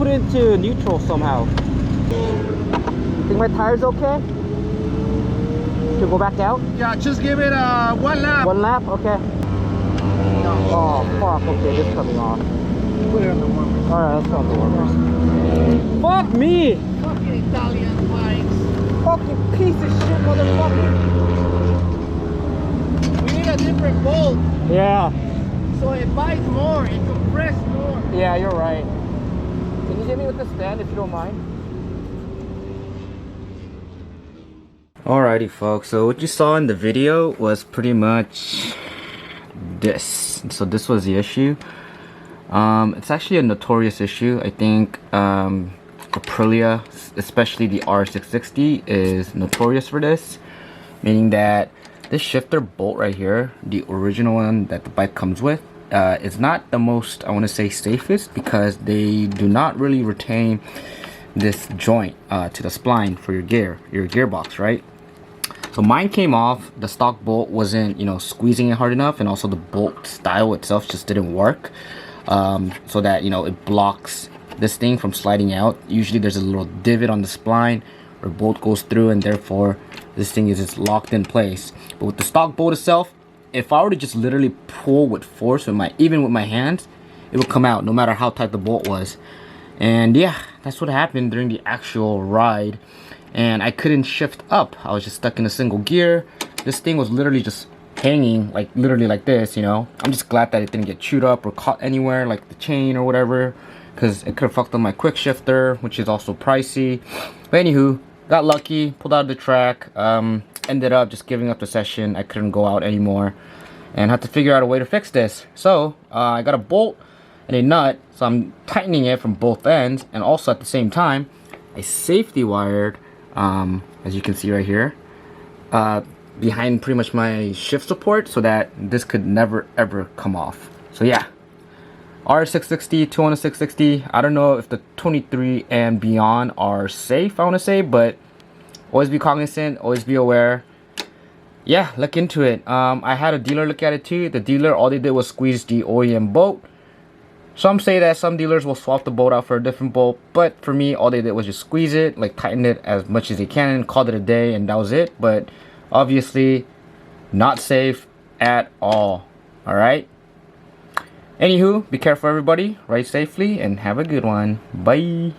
put it into neutral somehow. Think my tire's okay? Should go back out? Yeah, just give it one lap. One lap? Okay. No. Oh, fuck. Okay, this is coming off. Put it on the warmer. Alright, let's go on the warmers. Fuck me! Fucking Italian bikes. Fucking piece of shit, motherfucker! We need a different bolt. Yeah. So it bites more, it compresses more. Yeah, you're right. Can you hit me with the stand if you don't mind? Alrighty folks, so what you saw in the video was pretty much this. So this was the issue. It's actually a notorious issue. I think Aprilia, especially the RS660, is notorious for this. Meaning that this shifter bolt right here, the original one that the bike comes with, is not the most, I want to say, safest, because they do not really retain this joint to the spline for your gearbox, right? So mine came off. The stock bolt wasn't, you know, squeezing it hard enough, and also the bolt style itself just didn't work, so that, you know, it blocks this thing from sliding out. Usually there's a little divot on the spline where bolt goes through, and therefore this thing is just locked in place. But with the stock bolt itself, if I were to just literally pull with force with even with my hands, it would come out no matter how tight the bolt was. And yeah, that's what happened during the actual ride. And I couldn't shift up. I was just stuck in a single gear. This thing was literally just hanging, like literally like this, you know. I'm just glad that it didn't get chewed up or caught anywhere, like the chain or whatever, because it could have fucked up my quick shifter, which is also pricey. But anywho, got lucky, pulled out of the track, ended up just giving up the session. I couldn't go out anymore and had to figure out a way to fix this. So I got a bolt and a nut, so I'm tightening it from both ends, and also at the same time I safety wired, as you can see right here, behind pretty much my shift support, so that this could never ever come off. So yeah, RS660, Tuono660. I don't know if the 23 and beyond are safe, I want to say, but always be cognizant, always be aware. Yeah, look into it. I had a dealer look at it too. The dealer, all they did was squeeze the OEM bolt. Some say that some dealers will swap the bolt out for a different bolt, but for me, all they did was just squeeze it, like tighten it as much as they can, and called it a day, and that was it. But obviously not safe at all. All right, anywho, be careful everybody, ride safely, and have a good one. Bye.